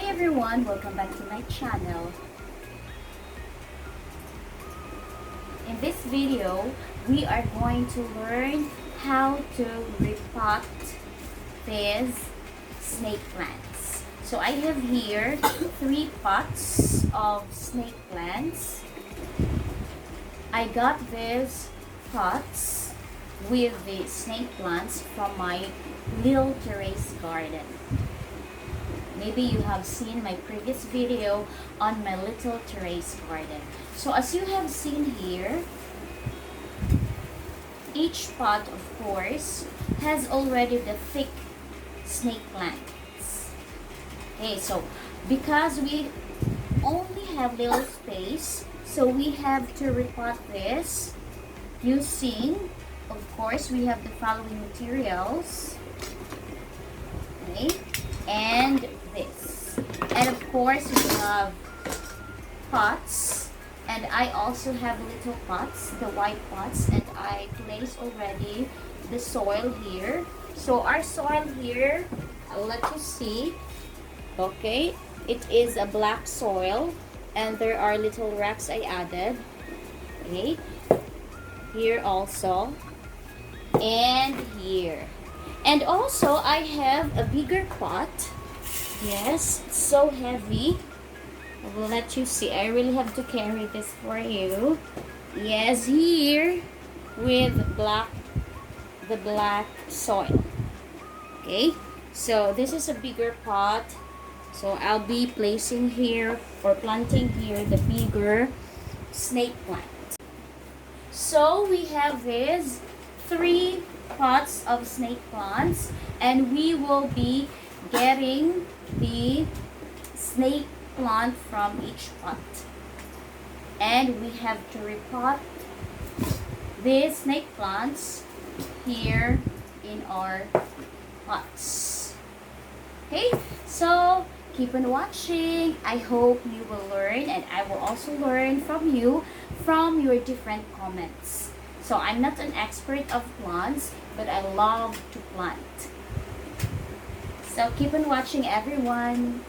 Everyone, welcome back to my channel. In this video, we are going to learn how to repot these snake plants. So I have here 3 pots of snake plants. I got these pots with the snake plants from my little terrace garden. Maybe you have seen my previous video on my little terrace garden. So as you have seen here, each pot, of course, has already the thick snake plants. Okay, so because we only have little space, so we have to repot this using, of course, we have the following materials. Okay, and this, and of course we have pots, and I also have little pots, the white pots, and I placed already the soil here. So our soil here, I'll let you see. Okay, it is a black soil, and there are little rocks I added. Okay, here also, and here. And also, I have a bigger pot. Yes, it's so heavy. I will let you see. I really have to carry this for you. Yes, here with the black soil. Okay, so this is a bigger pot. So I'll be placing here or planting here the bigger snake plant. So we have these 3 pots of snake plants, and we will be getting the snake plant from each pot, and we have to repot these snake plants here in our pots. Okay, so keep on watching. I hope you will learn, and I will also learn from you from your different comments. So I'm not an expert of plants, but I love to plant. So keep on watching, everyone.